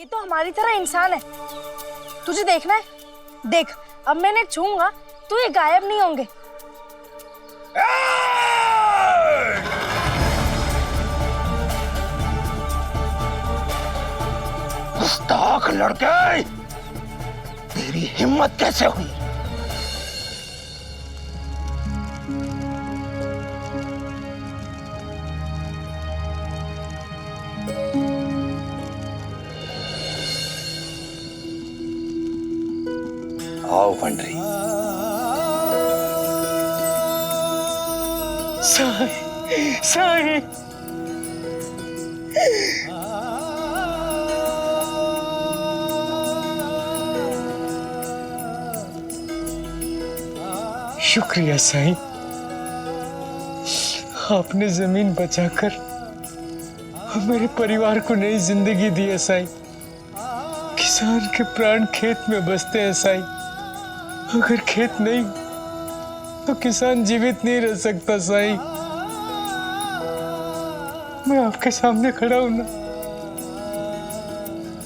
ये तो हमारी तरह इंसान है। तुझे देखना है? देख, अब मैं इन्हें छूऊंगा तो ये गायब नहीं होंगे। गुस्ताख लड़के, तेरी हिम्मत कैसे हुई? आओ पंडरी। साईं, साईं। शुक्रिया साईं, आपने जमीन बचाकर मेरे परिवार को नई जिंदगी दी है साईं। किसान के प्राण खेत में बसते हैं साईं। अगर खेत नहीं तो किसान जीवित नहीं रह सकता साईं। मैं आपके सामने खड़ा हूं ना,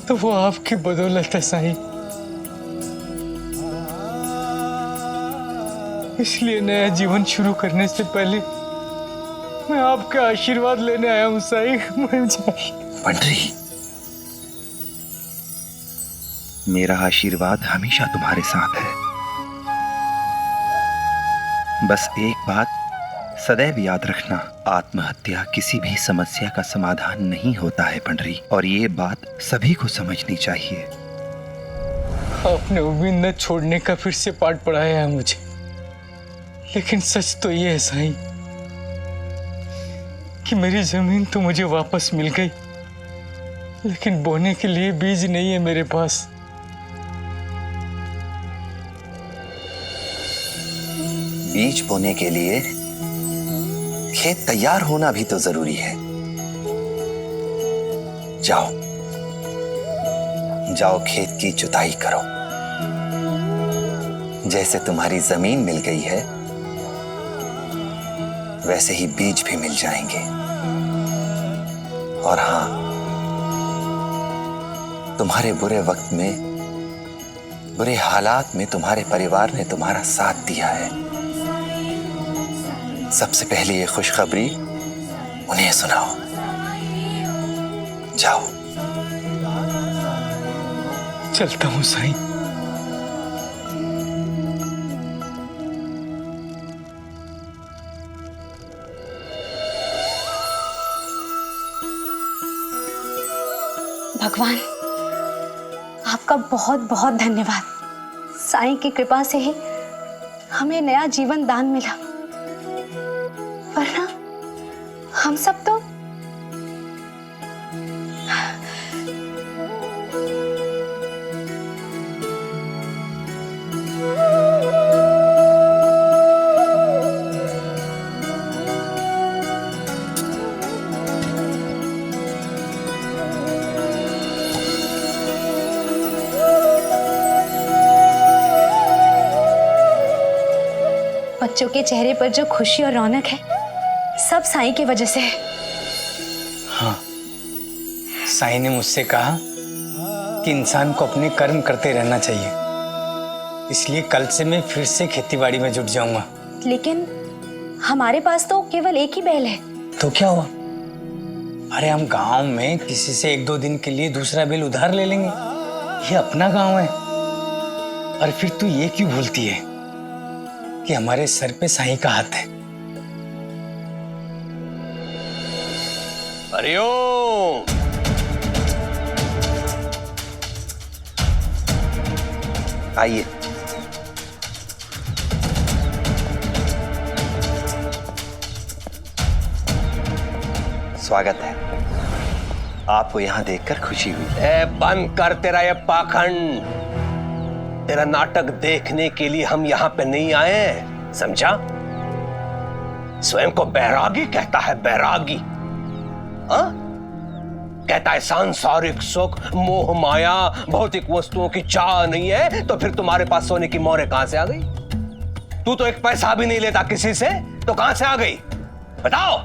तो वो आपकी बदौलत है साईं। इसलिए नया जीवन शुरू करने से पहले मैं आपका आशीर्वाद लेने आया हूं साईं। पंडरी, मेरा आशीर्वाद हमेशा तुम्हारे साथ है। बस एक बात सदैव याद रखना, आत्महत्या किसी भी समस्या का समाधान नहीं होता है पंडरी, और ये बात सभी को समझनी चाहिए। आपने उम्मीद न छोड़ने का फिर से पाठ पढ़ाया है मुझे, लेकिन सच तो ये है साईं कि मेरी जमीन तो मुझे वापस मिल गई, लेकिन बोने के लिए बीज नहीं है मेरे पास। बीज बोने के लिए खेत तैयार होना भी तो जरूरी है। जाओ जाओ, खेत की जुताई करो। जैसे तुम्हारी जमीन मिल गई है, वैसे ही बीज भी मिल जाएंगे। और हां, तुम्हारे बुरे वक्त में, बुरे हालात में तुम्हारे परिवार ने तुम्हारा साथ दिया है। सबसे पहले ये खुशखबरी उन्हें सुनाओ। जाओ। चलता हूं साईं। भगवान, आपका बहुत बहुत धन्यवाद। साईं की कृपा से ही हमें नया जीवन दान मिला, वरना हम सब तो बच्चों के चेहरे पर जो खुशी और रौनक है, सब साईं की वजह से है। हाँ, साईं ने मुझसे कहा कि इंसान को अपने कर्म करते रहना चाहिए, इसलिए कल से मैं फिर से खेतीबाड़ी में जुट जाऊंगा। लेकिन हमारे पास तो केवल एक ही बैल है। तो क्या हुआ? अरे हम गांव में किसी से एक दो दिन के लिए दूसरा बैल उधार ले लेंगे, ये अपना गांव है। और फिर तू ये क्यों भूलती है कि हमारे सर पे साईं का हाथ है। हरिओम। आइए। स्वागत है। आपको यहां देखकर खुशी हुई। बंद कर तेरा ये पाखंड। तेरा नाटक देखने के लिए हम यहाँ पे नहीं आए हैं, समझा? स्वयं को बैरागी कहता है, बैरागी। कहता है सांसारिक सुख, मोह माया, भौतिक वस्तुओं की चाह नहीं है, तो फिर तुम्हारे पास सोने की मोहरें कहां से आ गई? तू तो एक पैसा भी नहीं लेता किसी से, तो कहां से आ गई? बताओ।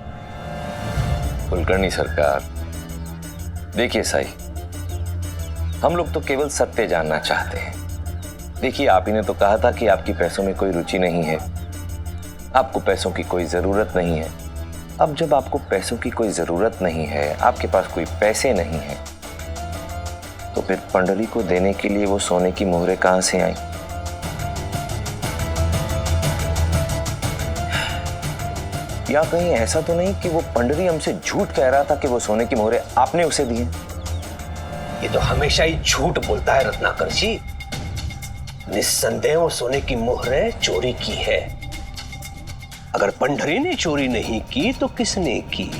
कुलकर्णी सरकार, देखिए साईं, हम लोग तो केवल सत्य जानना चाहते हैं। देखिए, आप ही ने तो कहा था कि आपकी पैसों में कोई रुचि नहीं है, आपको पैसों की कोई जरूरत नहीं है। अब जब आपको पैसों की कोई जरूरत नहीं है, आपके पास कोई पैसे नहीं है, तो फिर पंडरी को देने के लिए वो सोने की मोहरें कहां से आई? या कहीं ऐसा तो नहीं कि वो पंडरी हमसे झूठ कह रहा था कि वो सोने की मोहरें आपने उसे दी हैं? ये तो हमेशा ही झूठ बोलता है रत्नाकर जी। निस्संदेह वो सोने की मोहरें चोरी की है। अगर पंडरी ने चोरी नहीं की तो किसने की?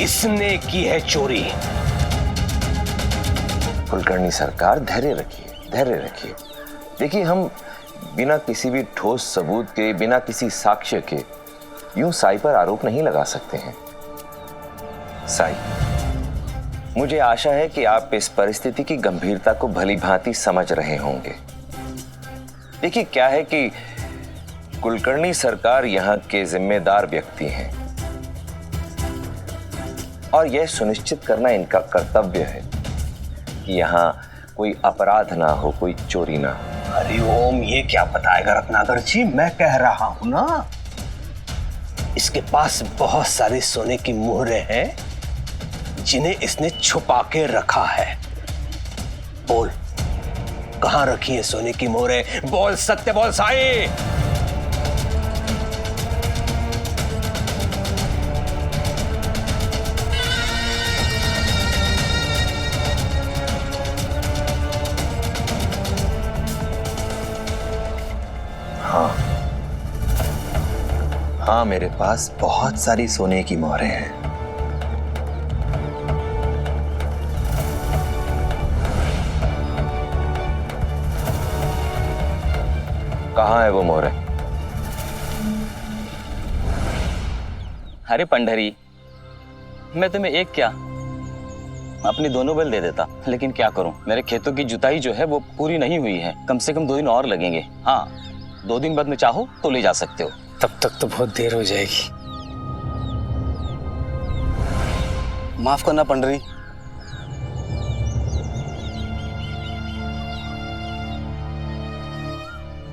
इसने की है चोरी। कुलकर्णी सरकार, धैर्य रखिए, धैर्य रखिए। देखिए, हम बिना किसी भी ठोस सबूत के, बिना किसी साक्ष्य के यूं साई पर आरोप नहीं लगा सकते हैं। साई, मुझे आशा है कि आप इस परिस्थिति की गंभीरता को भली भांति समझ रहे होंगे। देखिए, क्या है कि कुलकर्णी सरकार यहाँ के जिम्मेदार व्यक्ति हैं और यह सुनिश्चित करना इनका कर्तव्य है कि यहाँ कोई अपराध ना हो, कोई चोरी ना हो। हरिओम, ये क्या बताएगा रत्नाकर जी? मैं कह रहा हूं ना, इसके पास बहुत सारी सोने की मोहरें हैं जिन्हें इसने छुपा के रखा है। बोल, कहां रखी है सोने की मोहरें? बोल, सत्य बोल साई। हाँ, मेरे पास बहुत सारी सोने की मोहरें हैं। कहाँ है वो मोहरें? अरे पंडरी, मैं तुम्हें एक क्या अपनी दोनों बैल दे देता, लेकिन क्या करूं, मेरे खेतों की जुताई जो है वो पूरी नहीं हुई है। कम से कम 2 दिन और लगेंगे। हाँ, 2 दिन बाद में चाहो तो ले जा सकते हो। तब तक तो बहुत देर हो जाएगी। माफ करना पंडरी।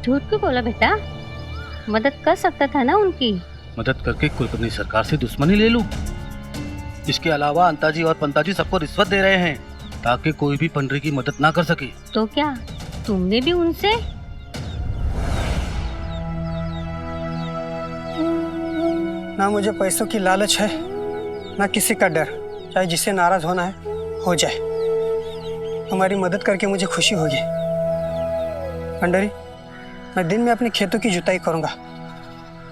झूठ क्यों बोला बेटा? मदद कर सकता था ना उनकी। मदद करके कुलकर्णी सरकार से दुश्मनी ले लूं? इसके अलावा अंताजी और पंताजी सबको रिश्वत दे रहे हैं ताकि कोई भी पंडरी की मदद ना कर सके। तो क्या तुमने भी उनसे? ना मुझे पैसों की लालच है, ना किसी का डर। चाहे जिससे नाराज होना है हो जाए। तुम्हारी मदद करके मुझे खुशी होगी। पंडरी, मैं दिन में अपने खेतों की जुताई करूंगा।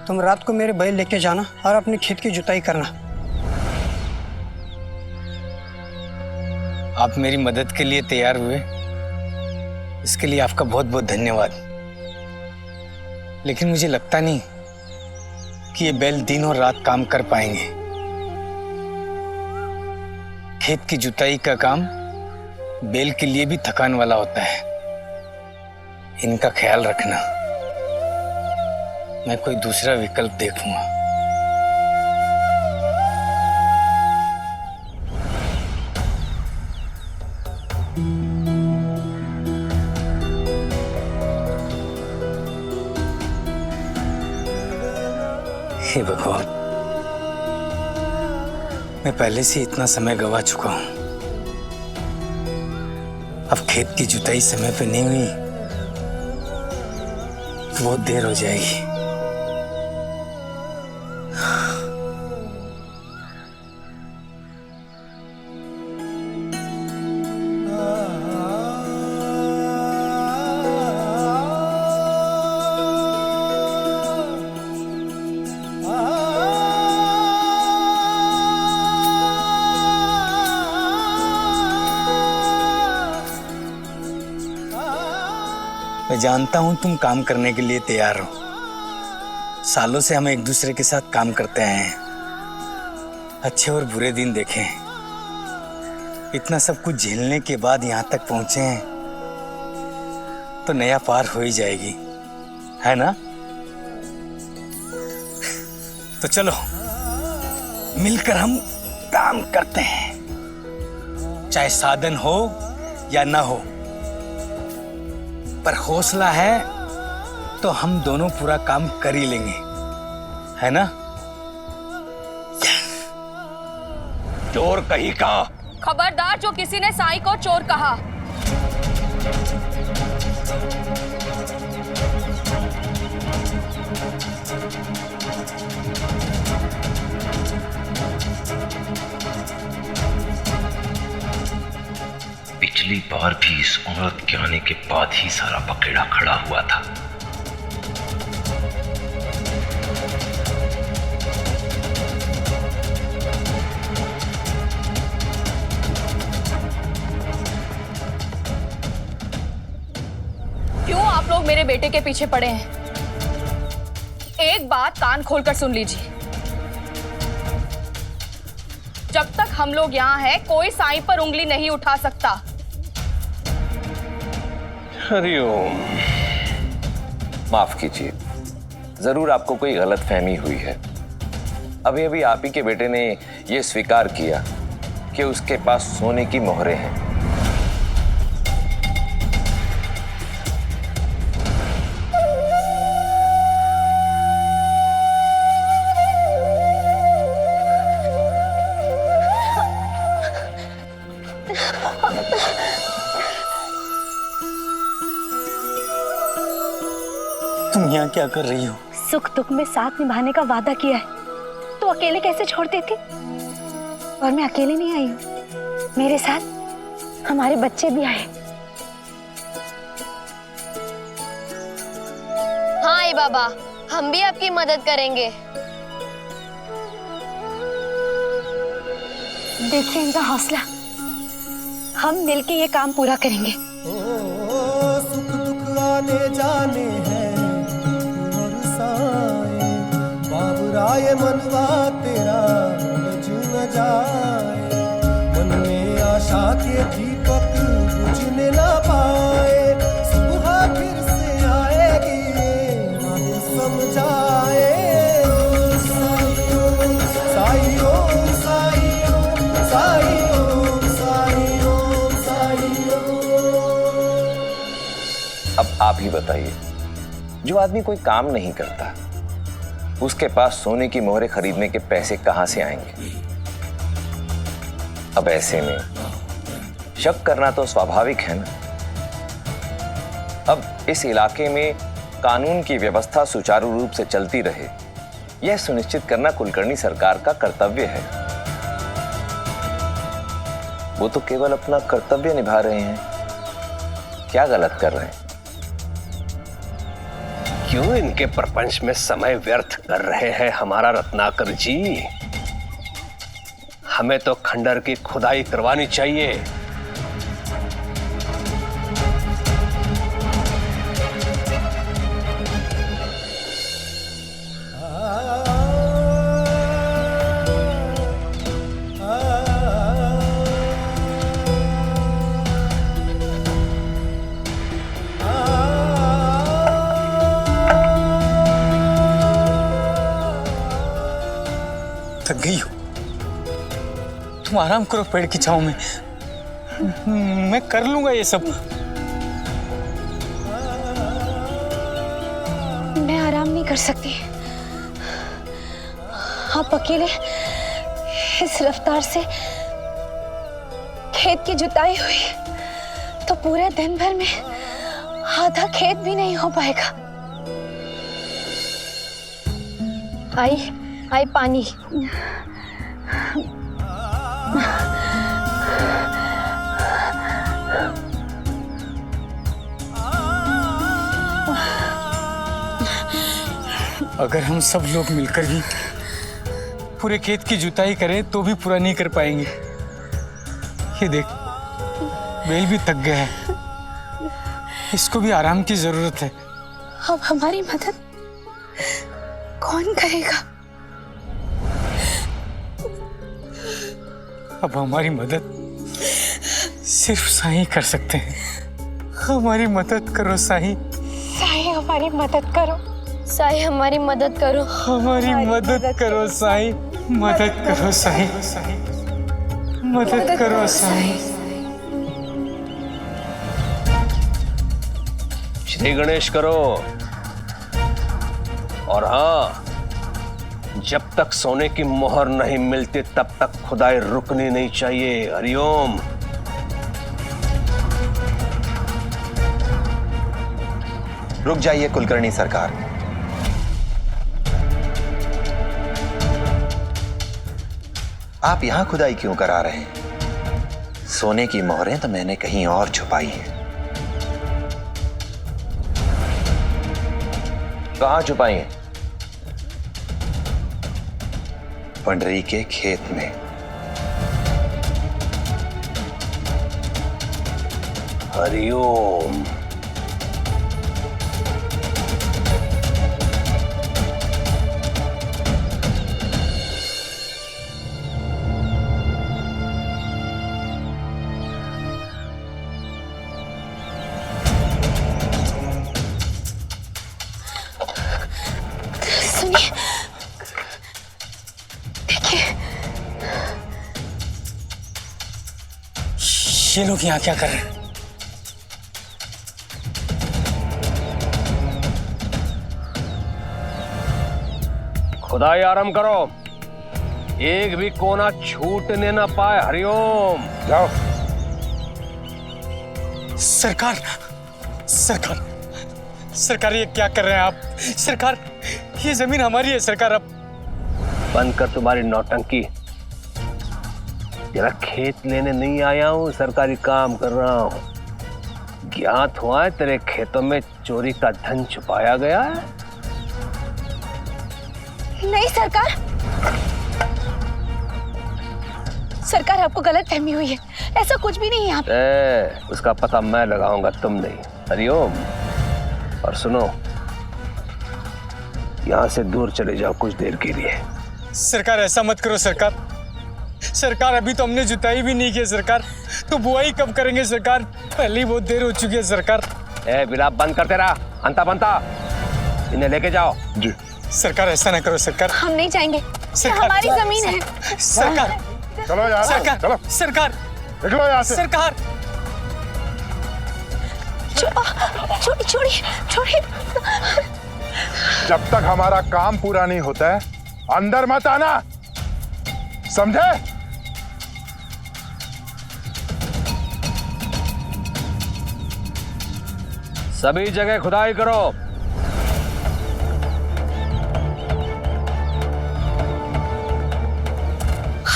तुम रात को मेरे बैल लेके जाना और अपने खेत की जुताई करना। आप मेरी मदद के लिए तैयार हुए, इसके लिए आपका बहुत बहुत धन्यवाद। लेकिन मुझे लगता नहीं कि ये बैल दिन और रात काम कर पाएंगे। खेत की जुताई का काम बैल के लिए भी थकान वाला होता है। इनका ख्याल रखना, मैं कोई दूसरा विकल्प देखूंगा। हे भगवान, मैं पहले से इतना समय गवा चुका हूं। अब खेत की जुताई समय पे नहीं हुई तो बहुत देर हो जाएगी। मैं जानता हूं तुम काम करने के लिए तैयार हो। सालों से हम एक दूसरे के साथ काम करते आए हैं, अच्छे और बुरे दिन देखे हैं। इतना सब कुछ झेलने के बाद यहां तक पहुंचे हैं तो नया पार हो ही जाएगी, है ना? तो चलो मिलकर हम काम करते हैं। चाहे साधन हो या ना हो, पर हौसला है तो हम दोनों पूरा काम कर ही लेंगे, है ना? चोर कहीं का? खबरदार जो किसी ने साईं को चोर कहा। पिछली बार भी इस औरत के आने के बाद ही सारा पकेड़ा खड़ा हुआ था। क्यों आप लोग मेरे बेटे के पीछे पड़े हैं? एक बात कान खोलकर सुन लीजिए, जब तक हम लोग यहाँ हैं, कोई साईं पर उंगली नहीं उठा सकता। हरिओम। माफ कीजिए, जरूर आपको कोई गलतफहमी हुई है। अभी अभी आप ही के बेटे ने यह स्वीकार किया कि उसके पास सोने की मोहरें हैं। तुम यहाँ क्या कर रही हो? सुख दुख में साथ निभाने का वादा किया है, तो अकेले कैसे छोड़ देती? और मैं अकेले नहीं आई हूँ, मेरे साथ हमारे बच्चे भी आए। हाँ आई बाबा, हम भी आपकी मदद करेंगे। देखिए इनका हौसला, हम मिलके ये काम पूरा करेंगे। सुख दुख आने जाने हैं और साए, बाबुराए मनवा तेरा जू न जाए। मन में आशा के दीपक बुझने ना पाए, सुबह फिर से आएगी हम समझाए। साईं साईं अब आप ही बताइए, जो आदमी कोई काम नहीं करता, उसके पास सोने की मोहरें खरीदने के पैसे कहां से आएंगे? अब ऐसे में शक करना तो स्वाभाविक है ना। अब इस इलाके में कानून की व्यवस्था सुचारू रूप से चलती रहे, यह सुनिश्चित करना कुलकर्णी सरकार का कर्तव्य है। वो तो केवल अपना कर्तव्य निभा रहे हैं, क्या गलत कर रहे हैं? क्यों इनके प्रपंच में समय व्यर्थ कर रहे हैं हमारा रत्नाकर जी? हमें तो खंडर की खुदाई करवानी चाहिए। थक गई हो? तुम आराम करो पेड़ की छांव में, मैं कर लूंगा ये सब। मैं आराम नहीं कर सकती। आप अकेले इस रफ्तार से खेत की जुताई हुई तो पूरे दिन भर में आधा खेत भी नहीं हो पाएगा। आई पानी। अगर हम सब लोग मिलकर भी पूरे खेत की जुताई करें तो भी पूरा नहीं कर पाएंगे। ये देख, बेल भी थक गया है, इसको भी आराम की जरूरत है। अब हमारी मदद कौन करेगा? अब हमारी मदद सिर्फ साईं कर सकते हैं। हमारी मदद करो साईं। साईं हमारी मदद करो। साईं हमारी मदद करो। हमारी मदद करो साईं। मदद करो साईं। मदद करो साईं। श्री गणेश करो। और हाँ, जब तक सोने की मोहर नहीं मिलती तब तक खुदाई रुकनी नहीं चाहिए। हरिओम। रुक जाइए कुलकर्णी सरकार। आप यहां खुदाई क्यों करा रहे हैं? सोने की मोहरें तो मैंने कहीं और छुपाई हैं। कहां छुपाई हैं? पंडरी के खेत में। हरिओम। सुनिए, देखिए, ये लोग यहाँ क्या कर रहे हैं? खुदाई आरंभ करो, एक भी कोना छूटने ना पाए। हरिओम। जाओ। सरकार, सरकार, सरकार, ये क्या कर रहे हैं आप? सरकार, ये जमीन हमारी है सरकार। अब बंद कर तुम्हारी नौटंकी। जरा खेत लेने नहीं आया हूं, सरकारी काम कर रहा हूं। ज्ञात हुआ है तेरे खेतों में चोरी का धन छुपाया गया है। नहीं सरकार, सरकार आपको गलत फहमी हुई है, ऐसा कुछ भी नहीं है यहाँ पे। उसका पता मैं लगाऊंगा, तुम नहीं। हरिओम। और सुनो, यहां से दूर चले जाओ कुछ देर के लिए। सरकार ऐसा मत करो सरकार। सरकार, अभी तो हमने जुताई भी नहीं की सरकार, तो बुआई कब करेंगे सरकार? पहले ही बहुत देर हो चुकी है सरकार। विलाप बंद करते रहा, अंता बनता। इन्हें लेके जाओ। जी सरकार, ऐसा ना करो सरकार। हम नहीं जाएंगे, ये हमारी जमीन है। सरकार, चलो यार, सरकार, चलो सरकार, निकलो यहाँ से। सरकार, छोड़िए, छोड़िए। जब तक हमारा काम पूरा नहीं होता है अंदर मत आना, समझे? सभी जगह खुदाई करो।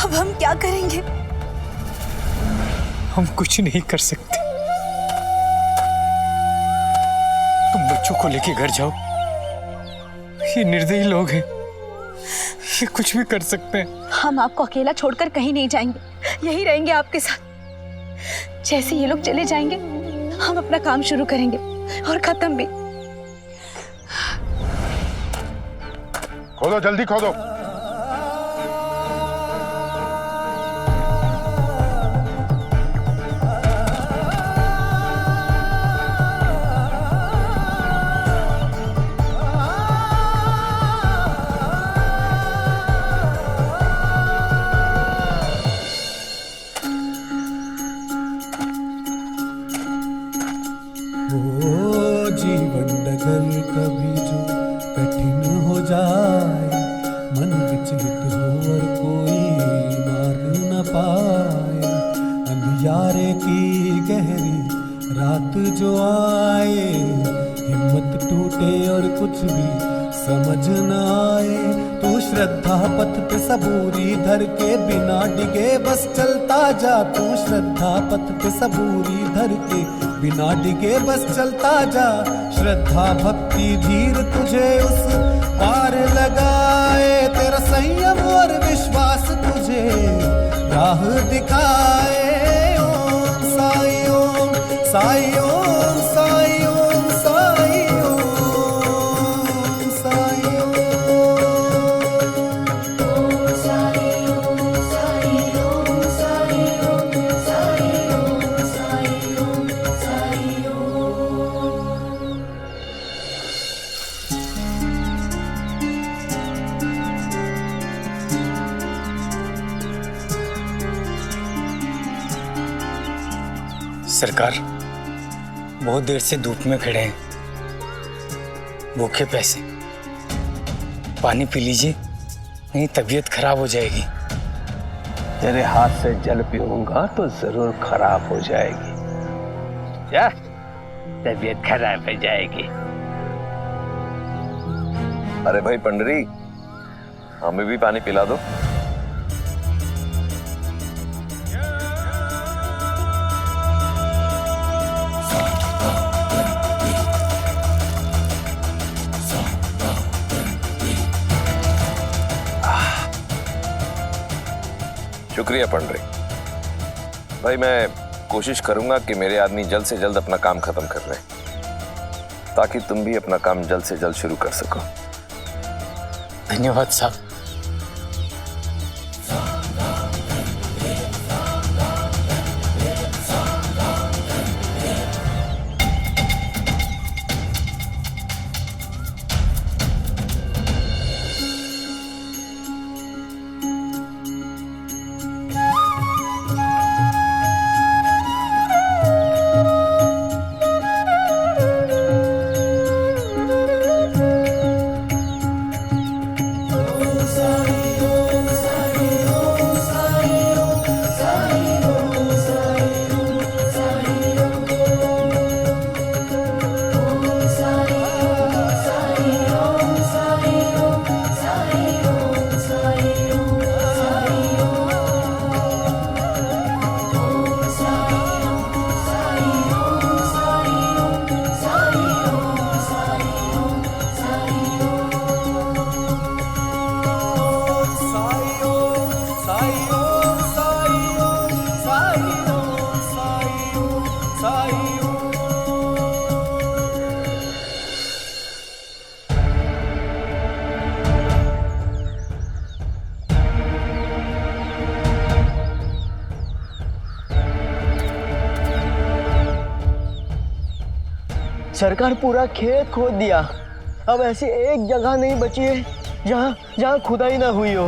अब हम क्या करेंगे? हम कुछ नहीं कर सकते। तुम बच्चों को लेके घर जाओ, ये निर्दयी लोग हैं, ये कुछ भी कर सकते हैं। हम आपको अकेला छोड़कर कहीं नहीं जाएंगे, यही रहेंगे आपके साथ। जैसे ये लोग चले जाएंगे, हम अपना काम शुरू करेंगे और खत्म भी। खोदो, जल्दी खोदो। जीवन डगर कभी जो कठिन हो जाए, मन विचलित हो और कोई मार न पाए, अंधियारे की गहरी रात जो आए, हिम्मत टूटे और कुछ भी समझ न आए, तू श्रद्धा पथ पे सबूरी धर के बिना डिगे बस चलता जा। तू श्रद्धा पथ पे सबूरी धर के बिना डिगे बस चलता जा। श्रद्धा भक्ति धीर तुझे उस पार लगाए, तेरा संयम और विश्वास तुझे राह दिखाए। ओम साई ओम, साई ओम, साई ओम, साई ओम, साई सरकार, बहुत देर से धूप में खड़े हैं, भूखे पैसे, पानी पी लीजिए, नहीं तबीयत खराब हो जाएगी। तेरे हाथ से जल पीऊंगा तो जरूर खराब हो जाएगी। क्या तबीयत खराब हो जाएगी? अरे भाई पंडरी, हमें भी पानी पिला दो। शुक्रिया पंडरी भाई, मैं कोशिश करूंगा कि मेरे आदमी जल्द से जल्द अपना काम खत्म कर लें, ताकि तुम भी अपना काम जल्द से जल्द शुरू कर सको। धन्यवाद साहब। सरकार पूरा खेत खोद दिया, अब ऐसी एक जगह नहीं बची है जहाँ खुदाई ना हुई हो।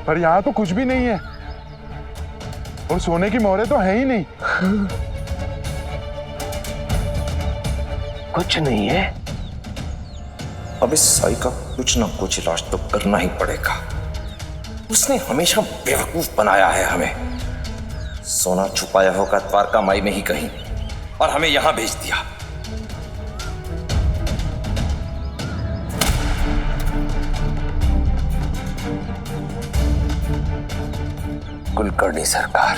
पर यहाँ तो कुछ भी नहीं है, और सोने की मोहरें तो है ही नहीं। कुछ नहीं है। अब इस साई का कुछ ना कुछ इलाज तो करना ही पड़ेगा। उसने हमेशा बेवकूफ बनाया है हमें। सोना छुपाया होगा द्वारका माई में ही कहीं, और हमें यहां भेज दिया। कुलकर्णी सरकार,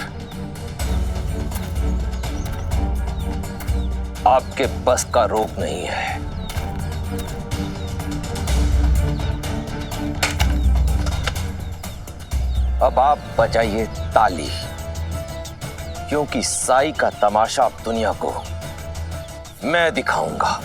आपके बस का रोग नहीं है। अब आप बजाइए ताली, क्योंकि साई का तमाशा अब दुनिया को मैं दिखाऊंगा।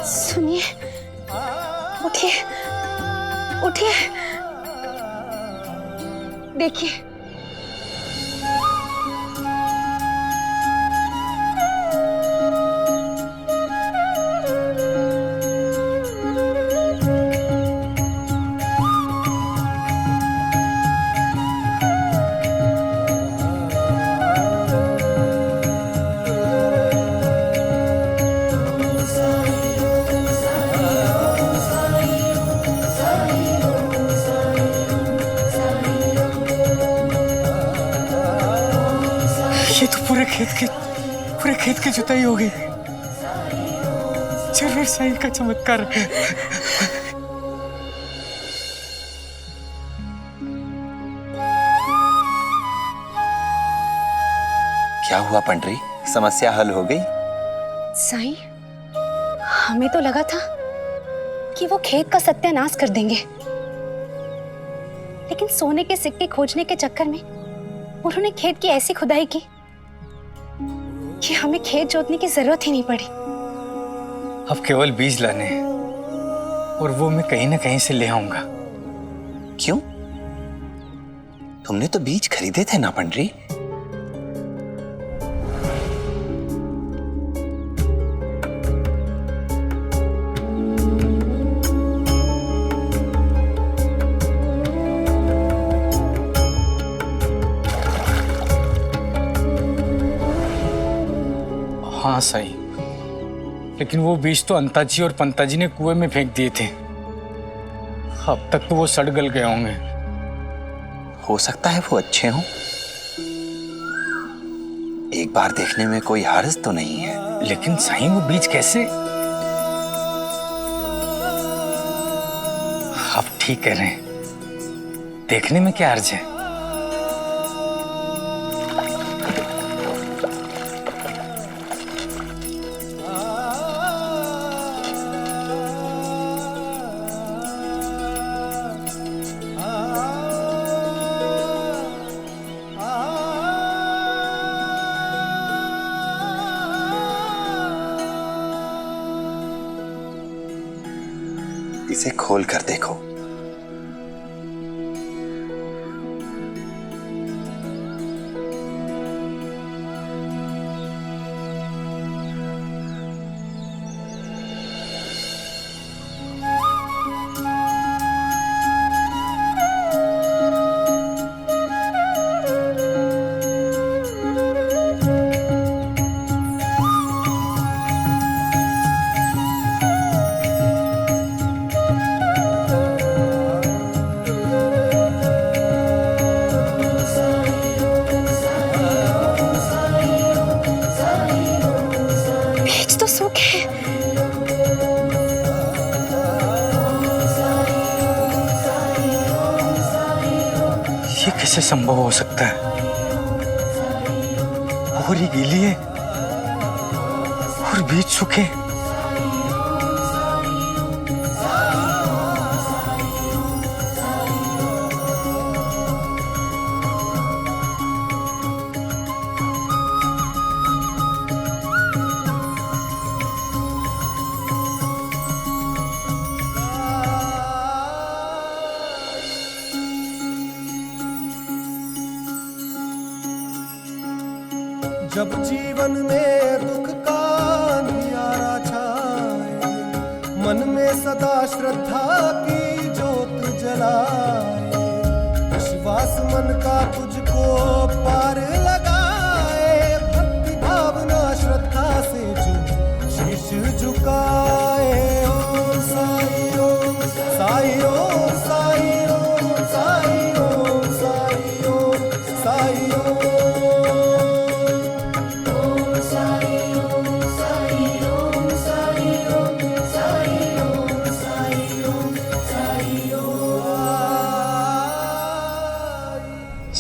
सुनिए, उठिए, उठिए, देखिए। ये तो पूरे खेत की जुताई हो गई। जरूर साई का चमत्कार है। क्या हुआ पंडरी, समस्या हल हो गई? साईं, हमें तो लगा था कि वो खेत का सत्यानाश कर देंगे, लेकिन सोने के सिक्के खोजने के चक्कर में उन्होंने खेत की ऐसी खुदाई की कि हमें खेत जोतने की जरूरत ही नहीं पड़ी। अब केवल बीज लाने हैं और वो मैं कहीं ना कहीं से ले आऊंगा। क्यों? तुमने तो बीज खरीदे थे ना पंडरी? हाँ साईं, लेकिन वो बीज तो अंताजी और पंताजी ने कुएं में फेंक दिए थे। अब तक तो वो सड़ गल गए होंगे। हो सकता है वो अच्छे हों। एक बार देखने में कोई हर्ज तो नहीं है। लेकिन साईं वो बीज कैसे? आप ठीक कह रहे हैं, देखने में क्या हर्ज है। इसे खोल कर देखो। कैसे संभव हो सकता है? और ये गीली है और बीज सूखे। जब जीवन में दुख का अंधियारा छाए, मन में सदा श्रद्धा की ज्योत जलाए, विश्वास मन का तुझको पार लगाए, भक्ति भावना श्रद्धा से जो शीश झुकाए। ओम साई ओम साई ओम साई ओम साई ओम साई ओम साई ओम।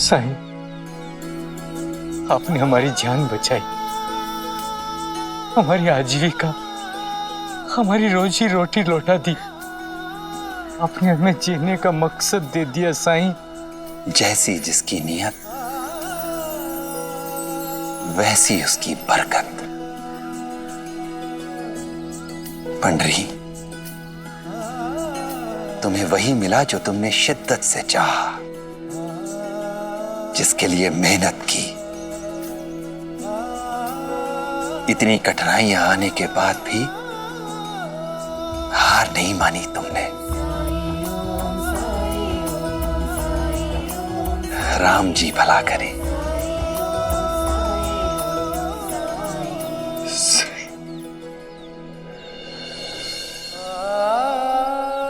साईं, आपने हमारी जान बचाई, हमारी आजीविका, हमारी रोजी रोटी लौटा दी। आपने हमें जीने का मकसद दे दिया साईं। जैसी जिसकी नियत वैसी उसकी बरकत। पंडरी, तुम्हें वही मिला जो तुमने शिद्दत से चाहा, जिसके लिए मेहनत की। इतनी कठिनाइयां आने के बाद भी हार नहीं मानी तुमने। राम जी भला करे।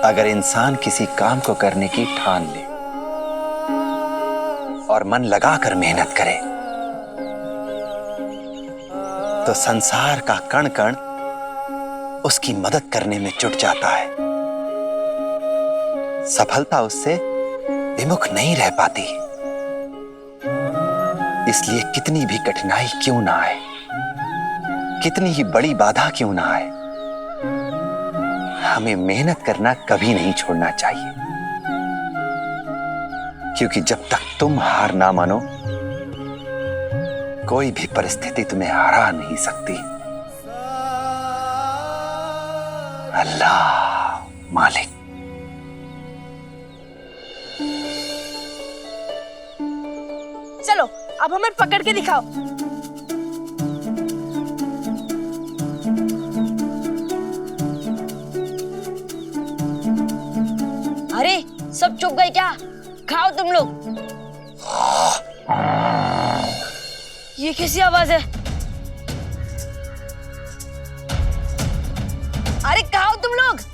अगर इंसान किसी काम को करने की ठान ले और मन लगाकर मेहनत करे तो संसार का कण कण उसकी मदद करने में जुट जाता है। सफलता उससे विमुख नहीं रह पाती। इसलिए कितनी भी कठिनाई क्यों ना आए, कितनी ही बड़ी बाधा क्यों ना आए, हमें मेहनत करना कभी नहीं छोड़ना चाहिए। क्योंकि जब तक तुम हार ना मानो, कोई भी परिस्थिति तुम्हें हरा नहीं सकती। अल्लाह मालिक। चलो अब हमें पकड़ के दिखाओ। अरे सब चुप गए क्या? खाओ तुम लोग। ये कैसी आवाज है? अरे खाओ तुम लोग।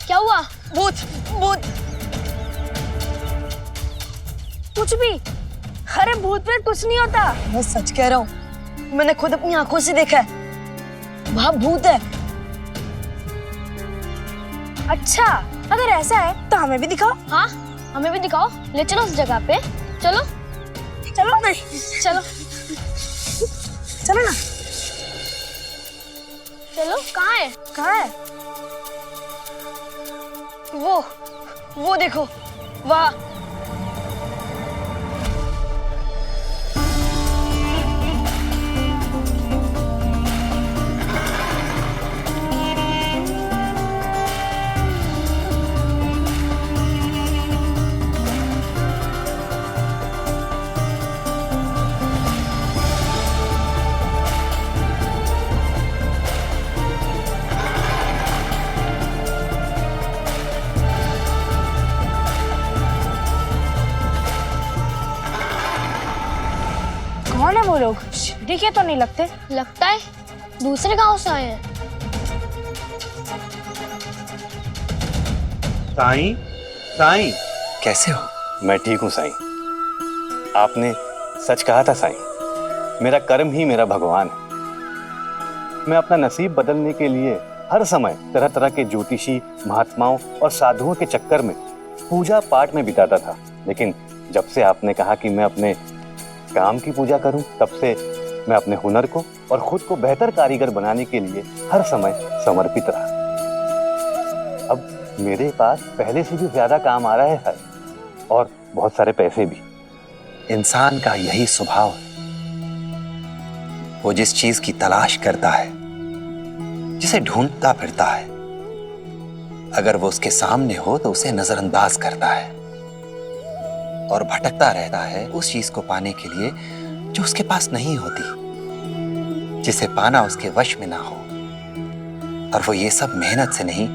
क्या हुआ? भूत भूत। कुछ भी। अरे भूत प्रेत कुछ नहीं होता। मैं सच कह रहा हूँ, मैंने खुद अपनी आंखों से देखा है, वहाँ भूत है। अच्छा अगर ऐसा है तो हमें भी दिखाओ। हाँ हमें भी दिखाओ, ले चलो उस जगह पे। चलो चलो नहीं चलो चलो ना। चलो। कहाँ है? कहाँ है? वो देखो वहाँ। कौन है वो लोग? दिखे तो नहीं लगते। लगता है दूसरे गांव से आए हैं। साईं, साईं कैसे हो? मैं ठीक हूँ साईं। आपने सच कहा था साईं, मेरा कर्म ही मेरा भगवान है। मैं अपना नसीब बदलने के लिए हर समय तरह तरह के ज्योतिषी, महात्माओं और साधुओं के चक्कर में पूजा पाठ में बिताता था, लेकिन जब से आपने कहा कि मैं अपने काम की पूजा करूं, तब से मैं अपने हुनर को और खुद को बेहतर कारीगर बनाने के लिए हर समय समर्पित रहा। अब मेरे पास पहले से भी ज्यादा काम आ रहा है सर, और बहुत सारे पैसे भी। इंसान का यही स्वभाव है। वो जिस चीज की तलाश करता है, जिसे ढूंढता फिरता है, अगर वो उसके सामने हो तो उसे नजरअंदाज करता है और भटकता रहता है उस चीज को पाने के लिए जो उसके पास नहीं होती, जिसे पाना उसके वश में ना हो। और वो ये सब मेहनत से नहीं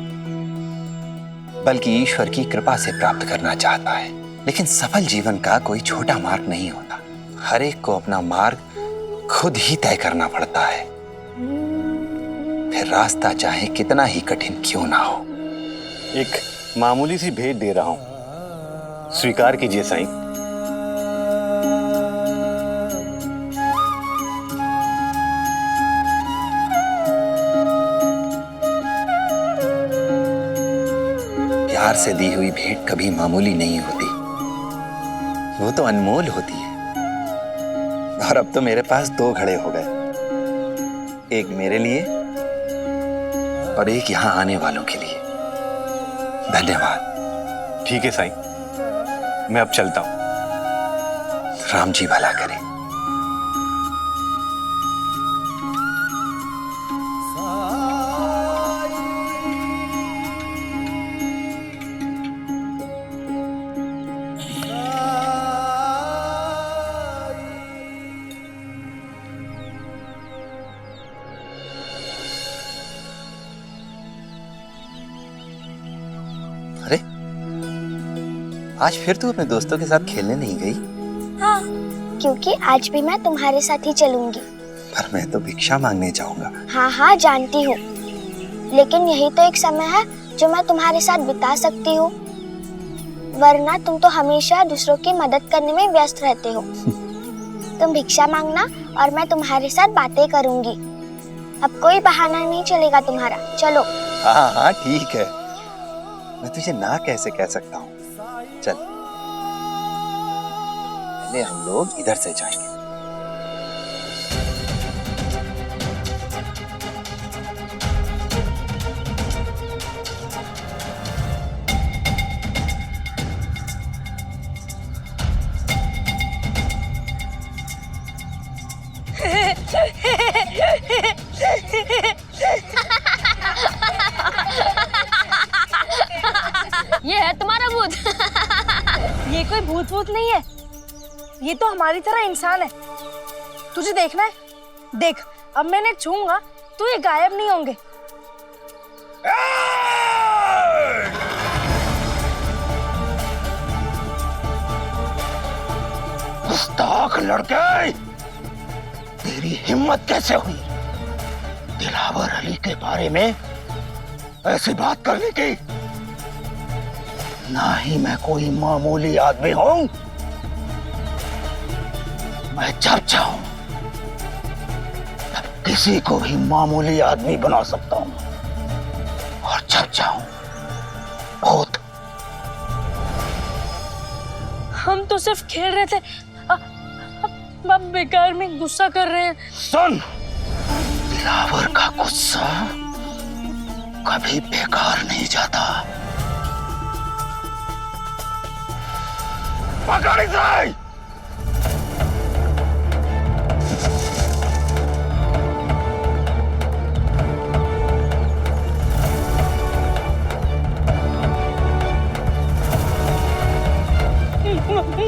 बल्कि ईश्वर की कृपा से प्राप्त करना चाहता है। लेकिन सफल जीवन का कोई छोटा मार्ग नहीं होता। हर एक को अपना मार्ग खुद ही तय करना पड़ता है, फिर रास्ता चाहे कितना ही कठिन क्यों ना हो। एक मामूली सी भेंट दे रहा हूं, स्वीकार कीजिए साईं। प्यार से दी हुई भेंट कभी मामूली नहीं होती, वो तो अनमोल होती है। और अब तो मेरे पास 2 घड़े हो गए, एक मेरे लिए और एक यहां आने वालों के लिए। धन्यवाद। ठीक है साईं, मैं अब चलता हूं। राम जी भला करे। अरे आज फिर तू अपने दोस्तों के साथ खेलने नहीं गई? हाँ, क्योंकि आज भी मैं तुम्हारे साथ ही चलूंगी। पर मैं तो भिक्षा मांगने जाऊंगा। हाँ हाँ जानती हूँ, लेकिन यही तो एक समय है जो मैं तुम्हारे साथ बिता सकती हूँ, वरना तुम तो हमेशा दूसरों की मदद करने में व्यस्त रहते हो। तुम भिक्षा मांगना और मैं तुम्हारे साथ बातें करूंगी। अब कोई बहाना नहीं चलेगा तुम्हारा, चलो। हाँ हाँ ठीक है, मैं तुझे ना कैसे कह सकता हूँ। चल, पहले हम लोग इधर से जाएंगे। ये है तुम्हारा भूत। ये कोई भूत भूत नहीं है, ये तो हमारी तरह इंसान है। तुझे देखना है? देख, अब मैं इन्हें छूंगा तो ये गायब नहीं होंगे। गुस्ताख लड़के, तेरी हिम्मत कैसे हुई दिलावर अली के बारे में ऐसी बात करने की? ना ही मैं कोई मामूली आदमी हूं। मैं जब चाहूं तब किसी को भी मामूली आदमी बना सकता हूं, और जब चाहूं भूत। हम तो सिर्फ खेल रहे थे, अब बेकार में गुस्सा कर रहे हैं। सुन, दिलावर का गुस्सा कभी बेकार नहीं जाता। पकड़ इसे!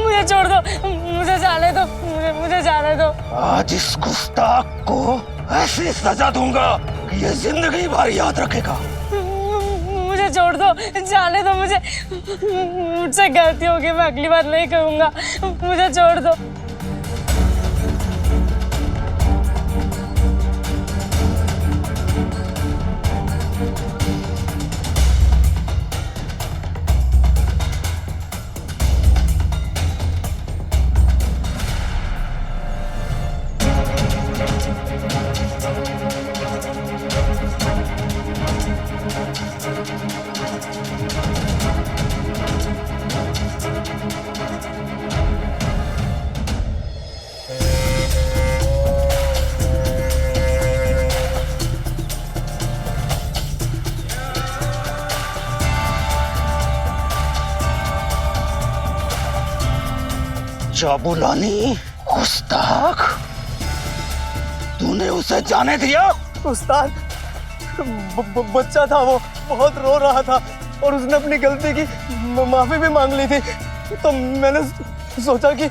मुझे छोड़ दो, मुझे जाने दो, मुझे जाने दो। आज इस गुस्ताख को ऐसी सजा दूंगा कि ये जिंदगी भर याद रखेगा। मुझे छोड़ दो, जाने दो मुझे। मुझसे गलती हो गई, मैं अगली बार नहीं करूंगा। मुझे छोड़ दो। जाबुलानी, गुस्ताख, तूने उसे जाने दिया? उस्ताद, बच्चा था वो, बहुत रो रहा था और उसने अपनी गलती की माफी भी मांग ली थी, तो मैंने सोचा कि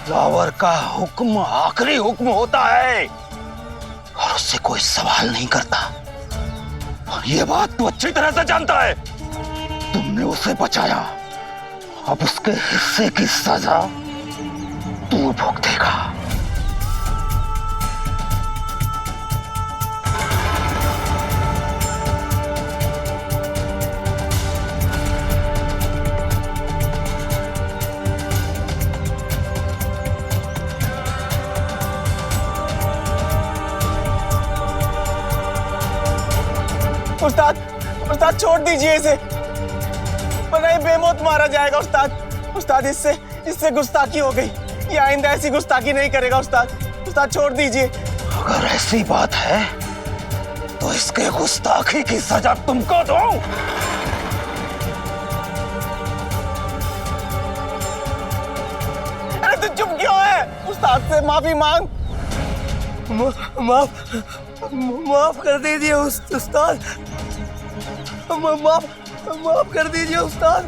दिलावर का हुक्म आखिरी हुक्म होता है और उससे कोई सवाल नहीं करता। ये बात तू अच्छी तरह से जानता है। तुमने उसे बचाया, अब उसके हिस्से की सजा तू भुगतेगा। उस्ताद छोड़ दीजिए इसे, वरना ये बेमौत मारा जाएगा। उस्ताद इससे गुस्ताखी हो गई, ये आइंदा ऐसी गुस्ताखी नहीं करेगा। उस्ताद छोड़ दीजिए। अगर ऐसी बात है तो इसके गुस्ताखी की सजा तुमको दूं। अरे तू चुप क्यों है? उस्ताद से माफी मांग। माफ कर दीजिए उस्ताद, माफ कर दीजिए उस्ताद।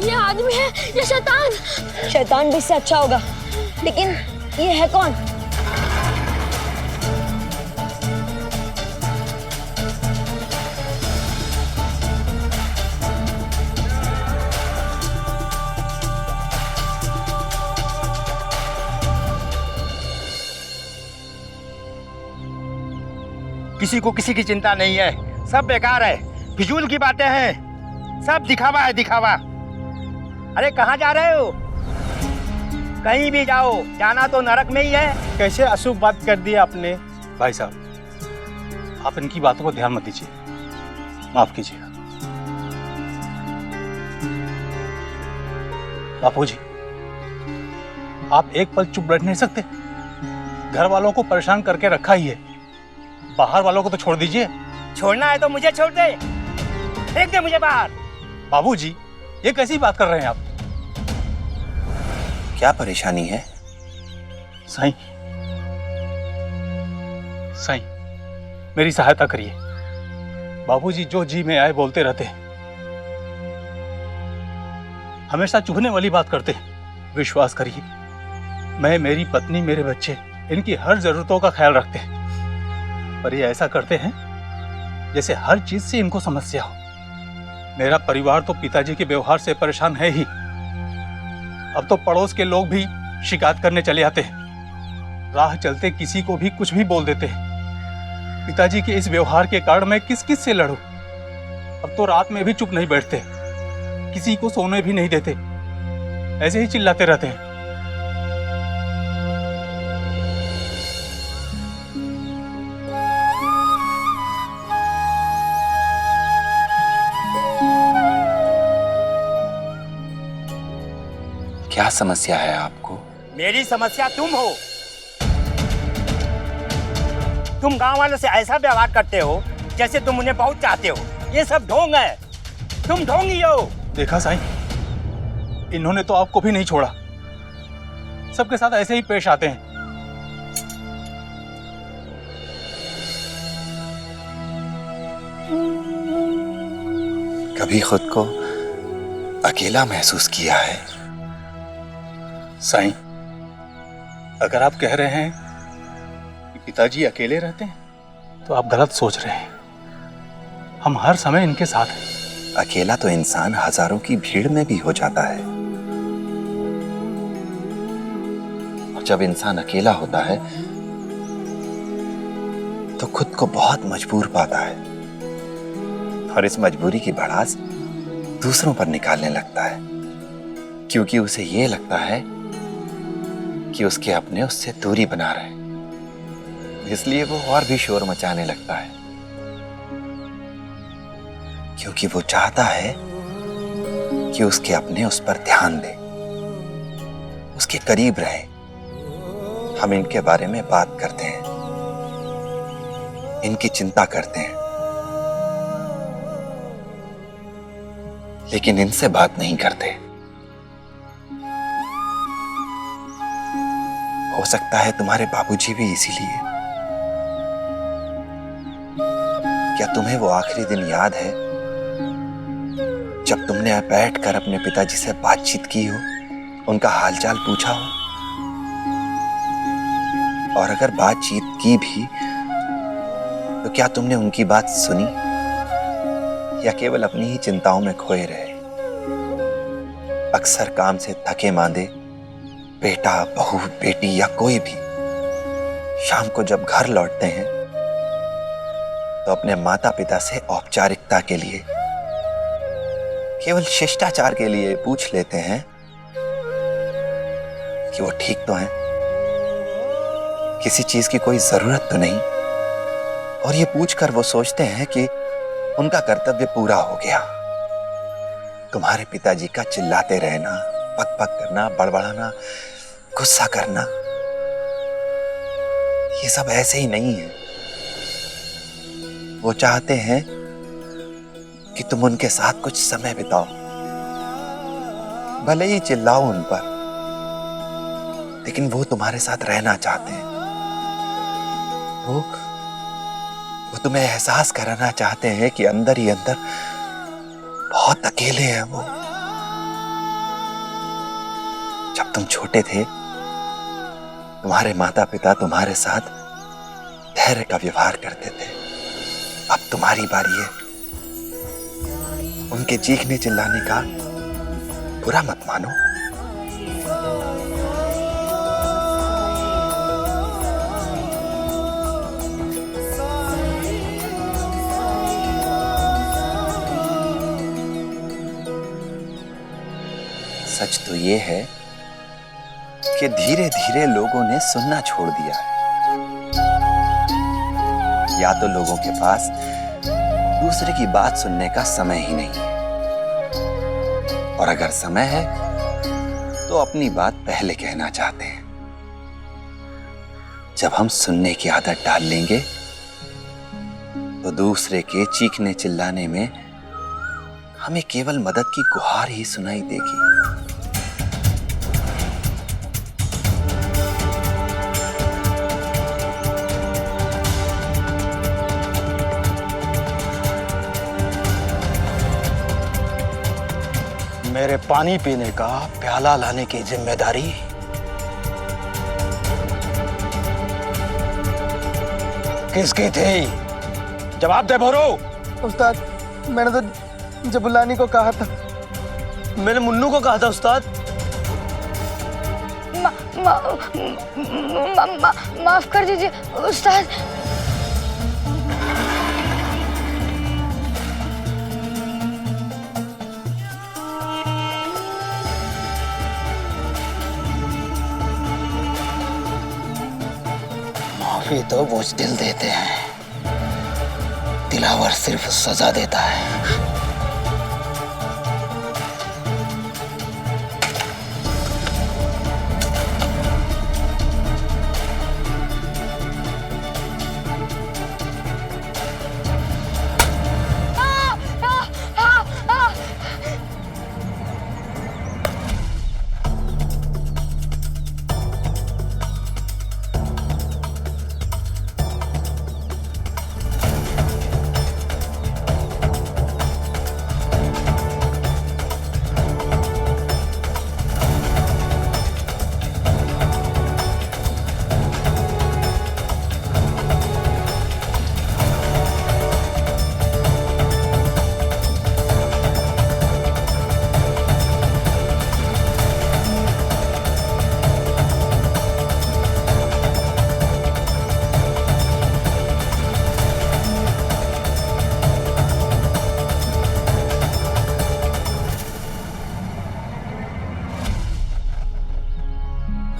ये आदमी है, ये शैतान भी इससे अच्छा होगा। लेकिन ये है कौन? किसी को किसी की चिंता नहीं है, सब बेकार है, फिजूल की बातें हैं, सब दिखावा है दिखावा। अरे कहाँ जा रहे हो? कहीं भी जाओ, जाना तो नरक में ही है। कैसे अशुभ बात कर दी आपने। भाई साहब, आप इनकी बातों पर ध्यान मत दीजिए, माफ कीजिएगा। बापू जी, आप एक पल चुप बैठ नहीं सकते? घर वालों को परेशान करके रखा ही है, बाहर वालों को तो छोड़ दीजिए। छोड़ना है तो मुझे छोड़ दे, फेंक दे मुझे बाहर। बाबूजी, ये कैसी बात कर रहे हैं आप? क्या परेशानी है? साईं, साईं, मेरी सहायता करिए। बाबूजी जो जी में आए बोलते रहते हैं, हमेशा चुभने वाली बात करते हैं। विश्वास करिए, मैं, मेरी पत्नी, मेरे बच्चे, इनकी हर जरूरतों का ख्याल रखते हैं, पर ये ऐसा करते हैं जैसे हर चीज से इनको समस्या हो। मेरा परिवार तो पिताजी के व्यवहार से परेशान है ही, अब तो पड़ोस के लोग भी शिकायत करने चले आते हैं। राह चलते किसी को भी कुछ भी बोल देते हैं। पिताजी के इस व्यवहार के कारण मैं किस किस से लड़ूं? अब तो रात में भी चुप नहीं बैठते, किसी को सोने भी नहीं देते, ऐसे ही चिल्लाते रहते हैं। क्या समस्या है आपको? मेरी समस्या तुम हो। तुम गांव वालों से ऐसा व्यवहार करते हो जैसे तुम उन्हें बहुत चाहते हो। ये सब ढोंग है, तुम ढोंगी हो। देखा साईं, इन्होंने तो आपको भी नहीं छोड़ा, सबके साथ ऐसे ही पेश आते हैं। कभी खुद को अकेला महसूस किया है? साईं, अगर आप कह रहे हैं कि पिताजी अकेले रहते हैं, तो आप गलत सोच रहे हैं। हम हर समय इनके साथ हैं। अकेला तो इंसान हजारों की भीड़ में भी हो जाता है, और जब इंसान अकेला होता है तो खुद को बहुत मजबूर पाता है, और इस मजबूरी की भड़ास दूसरों पर निकालने लगता है, क्योंकि उसे यह लगता है कि उसके अपने उससे दूरी बना रहे, इसलिए वो और भी शोर मचाने लगता है, क्योंकि वो चाहता है कि उसके अपने उस पर ध्यान दे, उसके करीब रहे। हम इनके बारे में बात करते हैं, इनकी चिंता करते हैं, लेकिन इनसे बात नहीं करते। हो सकता है तुम्हारे बाबूजी भी इसीलिए। क्या तुम्हें वो आखिरी दिन याद है जब तुमने बैठकर अपने पिताजी से बातचीत की हो, उनका हालचाल पूछा हो? और अगर बातचीत की भी तो क्या तुमने उनकी बात सुनी, या केवल अपनी ही चिंताओं में खोए रहे? अक्सर काम से थके मांदे बेटा, बहू, बेटी या कोई भी शाम को जब घर लौटते हैं तो अपने माता पिता से औपचारिकता के लिए, केवल शिष्टाचार के लिए पूछ लेते हैं कि वो ठीक तो हैं, किसी चीज की कोई जरूरत तो नहीं। और ये पूछकर वो सोचते हैं कि उनका कर्तव्य पूरा हो गया। तुम्हारे पिताजी का चिल्लाते रहना, पक पक करना, बड़बड़ाना, गुस्सा करना, ये सब ऐसे ही नहीं है। वो चाहते हैं कि तुम उनके साथ कुछ समय बिताओ, भले ही चिल्लाओ उन पर, लेकिन वो तुम्हारे साथ रहना चाहते हैं। वो तुम्हें एहसास कराना चाहते हैं कि अंदर ही अंदर बहुत अकेले हैं वो। जब तुम छोटे थे तुम्हारे माता पिता तुम्हारे साथ धैर्य का व्यवहार करते थे। अब तुम्हारी बारी है। उनके चीखने चिल्लाने का बुरा मत मानो। सच तो ये है कि धीरे धीरे लोगों ने सुनना छोड़ दिया है। या तो लोगों के पास दूसरे की बात सुनने का समय ही नहीं है, और अगर समय है तो अपनी बात पहले कहना चाहते हैं। जब हम सुनने की आदत डाल लेंगे तो दूसरे के चीखने चिल्लाने में हमें केवल मदद की गुहार ही सुनाई देगी। मेरे पानी पीने का प्याला लाने की जिम्मेदारी किसकी थी? जवाब दे भोरो। उस्ताद, मैंने तो जबुलानी को कहा था। मैंने मुन्नू को कहा था उस्ताद। माफ कर दीजिए उस्ताद। माफी तो बुज़दिल देते हैं, दिलावर सिर्फ सजा देता है।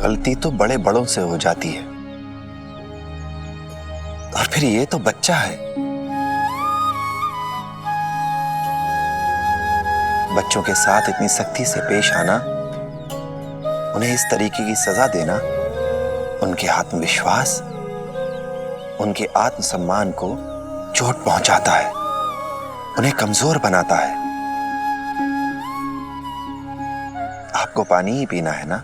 गलती तो बड़े बड़ों से हो जाती है, और फिर ये तो बच्चा है। बच्चों के साथ इतनी सख्ती से पेश आना, उन्हें इस तरीके की सजा देना उनके आत्मविश्वास, उनके आत्मसम्मान को चोट पहुंचाता है, उन्हें कमजोर बनाता है। आपको पानी ही पीना है ना?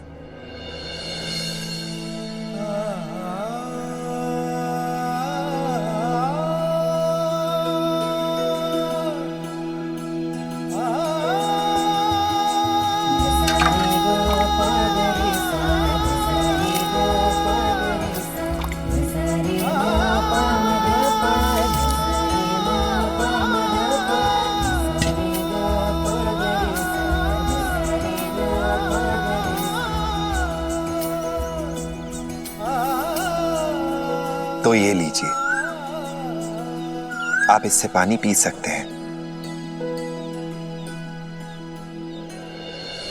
तो ये लीजिए, आप इससे पानी पी सकते हैं।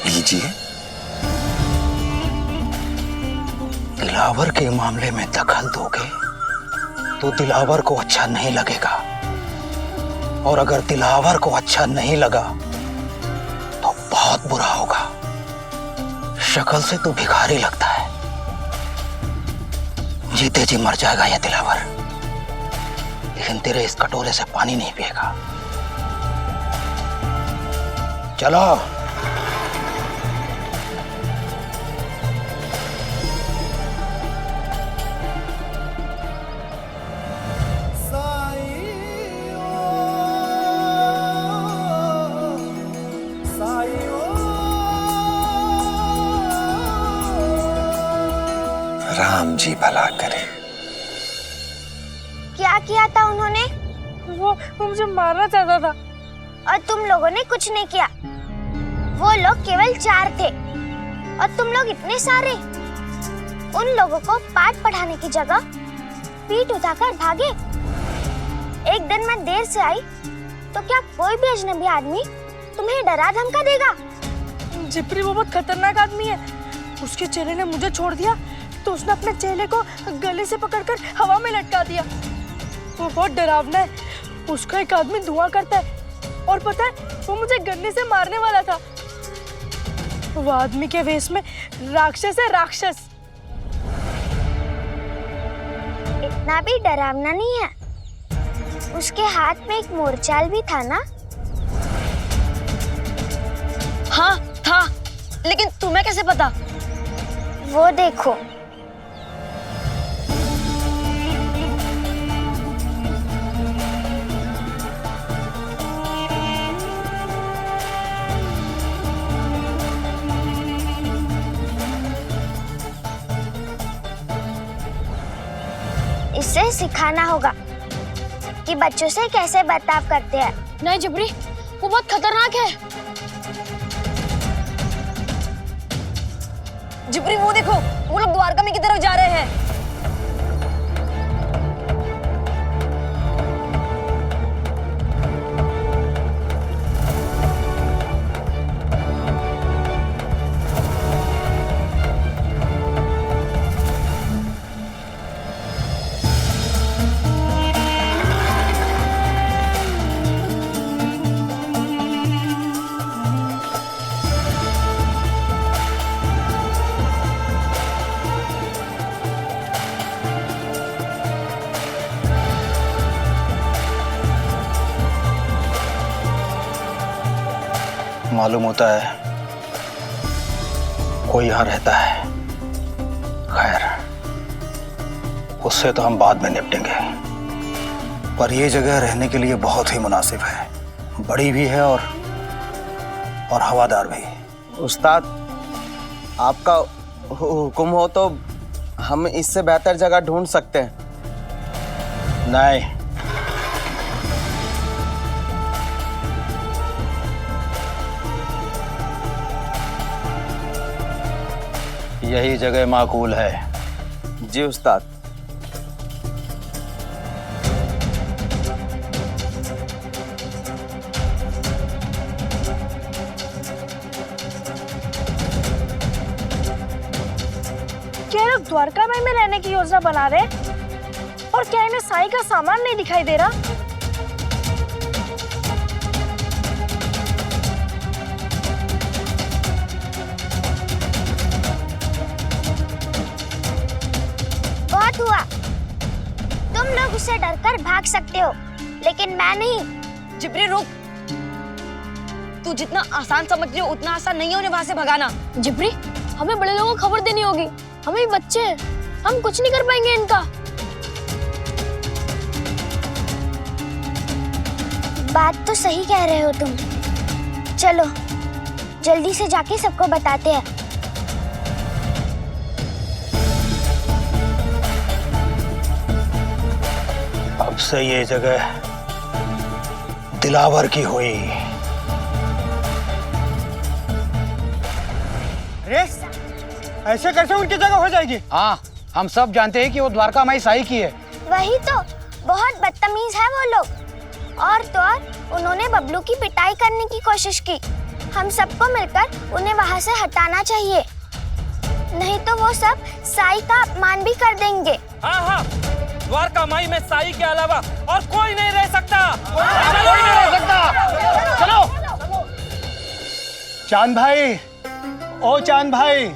लीजिए। दिलावर के मामले में दखल दोगे तो दिलावर को अच्छा नहीं लगेगा, और अगर दिलावर को अच्छा नहीं लगा तो बहुत बुरा होगा। शक्ल से तो भिखारी लगता है, जीते जी मर जाएगा यह दिलावर, लेकिन तेरे इस कटोरे से पानी नहीं पिएगा। चलो। राम जी भला करे। क्या किया था उन्होंने? वो मुझे मारना चाहता था। और तुम लोगों ने कुछ नहीं किया। वो लोग केवल 4 थे और तुम लोग इतने सारे। उन लोगों को पाठ पढ़ाने की जगह पीठ उठाकर भागे। एक दिन मैं देर से आई तो क्या कोई भी अजनबी आदमी तुम्हें डरा धमका देगा? जिप्री वो बहुत खतरनाक आदमी है। उसके चेले ने मुझे छोड़ दिया तो उसने अपने चेले को गले से पकड़कर हवा में लटका दिया। वो बहुत डरावना है। उसका एक आदमी धुआं करता है और पता है वो मुझे गन्ने से मारने वाला था। वो आदमी के वेश में राक्षस है, राक्षस। इतना भी डरावना नहीं है। उसके हाथ में एक मोरचाल भी था ना? हाँ था, लेकिन तुम्हें कैसे पता? वो देखो। इससे सिखाना होगा कि बच्चों से कैसे बर्ताव करते हैं। नहीं जिब्री, वो बहुत खतरनाक है। जिब्री वो देखो, वो लोग द्वारका में की तरफ जा रहे हैं। मालूम होता है कोई यहाँ रहता है। खैर, उससे तो हम बाद में निपटेंगे, पर यह जगह रहने के लिए बहुत ही मुनासिब है। बड़ी भी है और हवादार भी। उस्ताद, आपका हुक्म हो तो हम इससे बेहतर जगह ढूंढ सकते हैं। नहीं, यही जगह माकूल है। जी उस्ताद। क्या लोग द्वारका में रहने की योजना बना रहे हैं? और क्या इन्हें साई का सामान नहीं दिखाई दे रहा? बहुत हुआ। तुम लोग उससे डरकर भाग सकते हो, लेकिन मैं नहीं। जिब्री रुक। तू जितना आसान समझ रही हो उतना आसान नहीं है उन्हें वहां से भगाना। जिब्री, हमें बड़े लोगों को खबर देनी होगी। हम ही बच्चे हैं, हम कुछ नहीं कर पाएंगे इनका। बात तो सही कह रहे हो तुम। चलो जल्दी से जाके सबको बताते हैं। अब से ये जगह दिलावर की हुई। अरे ऐसे कैसे उनकी जगह हो जाएगी? हाँ, हम सब जानते हैं कि वो द्वारका माई साई की है। वही तो, बहुत बदतमीज है वो लोग। और तो और उन्होंने बबलू की पिटाई करने की कोशिश की। हम सबको मिलकर उन्हें वहां से हटाना चाहिए, नहीं तो वो सब साई का अपमान भी कर देंगे। हाँ हाँ, द्वारका माई में साई के अलावा और कोई नहीं रह सकता। कोई नहीं रह सकता। चलो। चांद भाई, ओ चांद भाई।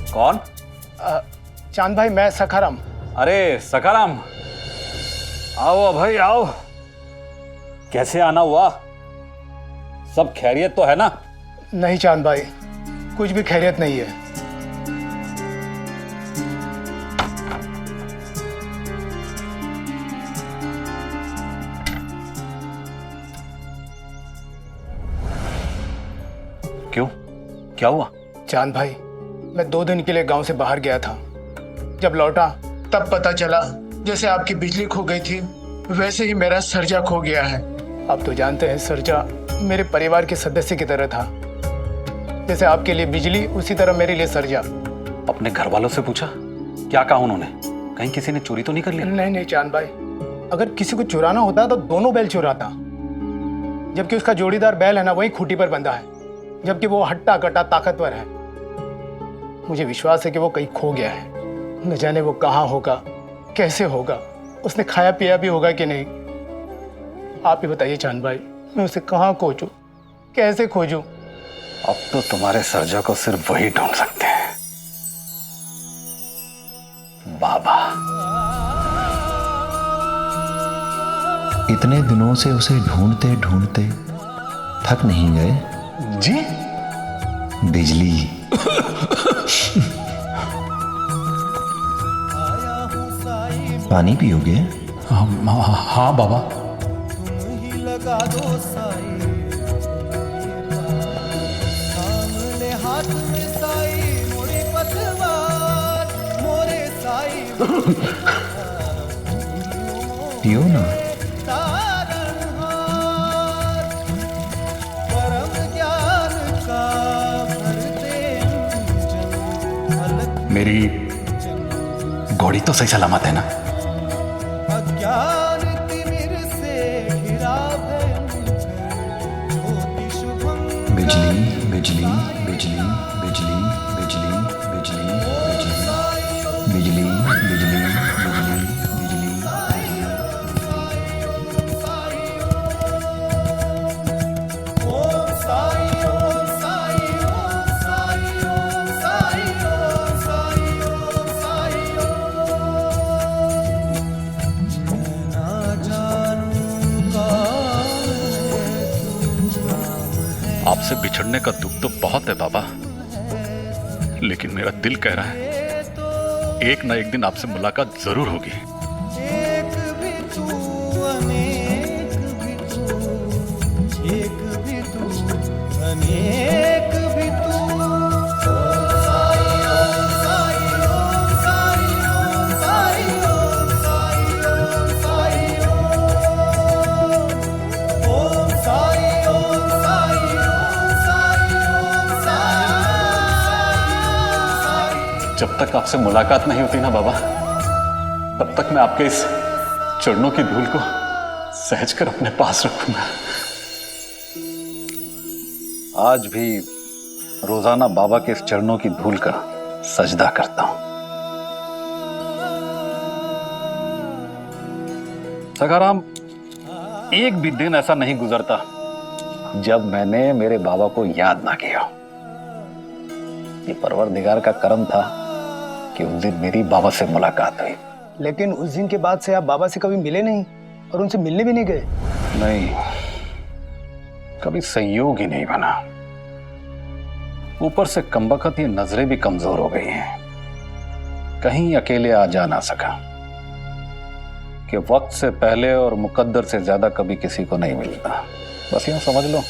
कौन? चांद भाई, मैं सखाराम। अरे सखाराम, आओ भाई आओ। कैसे आना हुआ? सब खैरियत तो है ना? नहीं चांद भाई, कुछ भी खैरियत नहीं है। क्यों? क्या हुआ? चांद भाई, मैं 2 दिन के लिए गांव से बाहर गया था। जब लौटा तब पता चला जैसे आपकी बिजली खो गई थी वैसे ही मेरा सर्जा खो गया है। आप तो जानते हैं सर्जा मेरे परिवार के सदस्य की तरह था। जैसे आपके लिए बिजली उसी तरह मेरे लिए सर्जा। अपने घर वालों से पूछा? क्या कहा उन्होंने? कहीं किसी ने चोरी तो नहीं कर लिया? नहीं चांद भाई, अगर किसी को चुराना होता तो दोनों बैल चुराता, जबकि उसका जोड़ीदार बैल है ना वही खूंटी पर बंधा है, जबकि वो हट्टा कट्टा ताकतवर है। मुझे विश्वास है कि वो कहीं खो गया है। न जाने वो कहाँ होगा, कैसे होगा, उसने खाया पिया भी होगा कि नहीं। आप ही बताइए चांद भाई, मैं उसे कहाँ खोजूं, कैसे खोजूं? अब तो तुम्हारे सर्जा को सिर्फ वही ढूंढ सकते हैं, बाबा। इतने दिनों से उसे ढूंढते ढूंढते थक नहीं गए? जी? बिजली। पानी पियोगे? हाँ बाबा। लगा दो साई, सामने हाथ में साई, मोरी पतवार, मोरे साई पियो ना। परम ज्ञान का भरते मेरी घोड़ी तो सही सलामत है ना? अज्ञान तिमिर से घिरा भयंकर, ज्योति शुभम। बिजली बिजली बिजली बिजली बिजली बिजली बिजली बिजली बिजली बिजली ओम साई ओम साई ओम साई ओम साई ओम साई ओम साई मैं ना जानूं कौन है। आपसे बिछड़ने का दुख तो बहुत है बाबा, लेकिन मेरा दिल कह रहा है एक ना एक दिन आपसे मुलाकात जरूर होगी। एक भी तू अनेक भी तू, एक भी तू अनेक भी तू। ओम साई ओम साई ओम साई ओम साई ओम साई ओम साई ओम साई ओम साई ओम साई। जब तक आपसे मुलाकात नहीं होती ना बाबा, तब तक मैं आपके इस चरणों की धूल को सहज कर अपने पास रखूंगा। आज भी रोजाना बाबा के इस चरणों की धूल का सजदा करता हूं। सखाराम, एक भी दिन ऐसा नहीं गुजरता जब मैंने मेरे बाबा को याद ना किया। ये परवरदिगार का करम था कि उस दिन मेरी बाबा से मुलाकात हुई। लेकिन उस दिन के बाद से आप बाबा से कभी मिले नहीं और उनसे मिलने भी नहीं गए? नहीं, कभी संयोग ही नहीं बना। ऊपर से कमबख्त ये नजरें भी कमजोर हो गई हैं, कहीं अकेले आ जा ना सका कि वक्त से पहले और मुकद्दर से ज्यादा कभी किसी को नहीं मिलता। बस यूं समझ लो,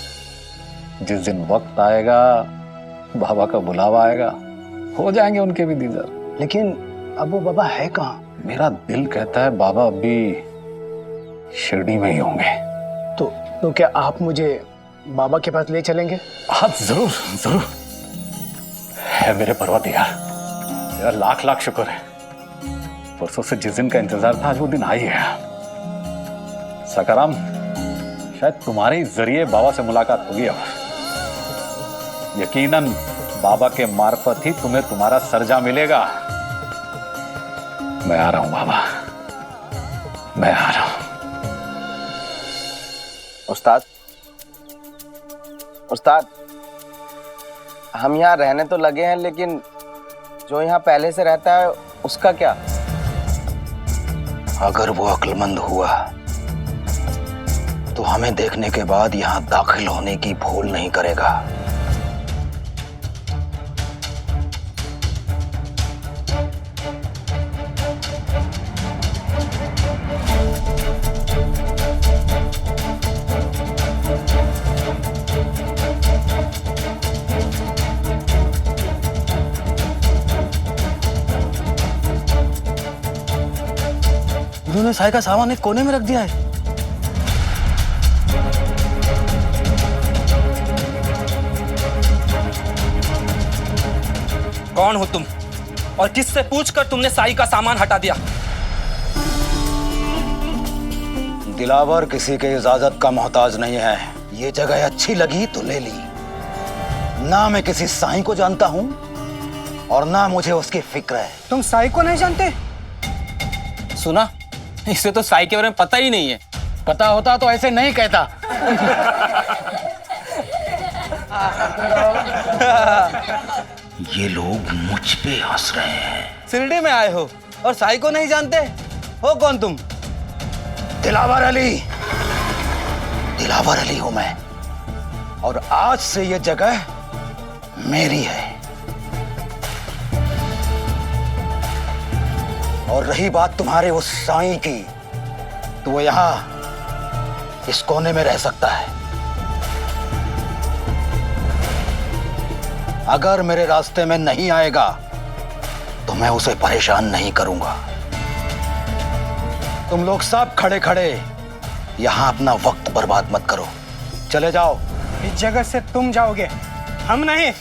जिस दिन वक्त आएगा, बाबा का बुलावा आएगा, हो जाएंगे उनके भी दीदार। लेकिन अब वो बाबा है कहाँ? मेरा दिल कहता है बाबा अभी शिरडी में ही होंगे। तो क्या आप मुझे बाबा के पास ले चलेंगे? हाँ जरूर जरूर। है मेरे परवरदिगार, तेरा लाख लाख शुक्र है। परसों से जिस दिन का इंतजार था आज वो दिन आ ही गया। सखाराम, शायद तुम्हारे जरिए बाबा से मुलाकात होगी। अब यकीनन बाबा के मार्फत ही तुम्हें तुम्हारा सर्जा मिलेगा। मैं आ रहा हूं बाबा, मैं आ रहा हूं। उस्ताद, उस्ताद, हम यहाँ रहने तो लगे हैं, लेकिन जो यहाँ पहले से रहता है उसका क्या? अगर वो अक्लमंद हुआ तो हमें देखने के बाद यहां दाखिल होने की भूल नहीं करेगा। उन्होंने साई का सामान एक कोने में रख दिया है। कौन हो तुम और किससे पूछकर तुमने साई का सामान हटा दिया? दिलावर किसी के इजाजत का मोहताज नहीं है। ये जगह अच्छी लगी तो ले ली। ना मैं किसी साई को जानता हूं और ना मुझे उसकी फिक्र है। तुम साई को नहीं जानते? सुना, इसे तो साई के बारे में पता ही नहीं है। पता होता तो ऐसे नहीं कहता। ये लोग मुझ पे हंस रहे हैं। शिरडी में आए हो और साई को नहीं जानते हो? कौन तुम? दिलावर अली। दिलावर अली हूं मैं और आज से ये जगह मेरी है। और रही बात तुम्हारे उस साईं की, तो वो यहां इस कोने में रह सकता है। अगर मेरे रास्ते में नहीं आएगा तो मैं उसे परेशान नहीं करूंगा। तुम लोग सब खड़े खड़े यहां अपना वक्त बर्बाद मत करो, चले जाओ। इस जगह से तुम जाओगे, हम नहीं।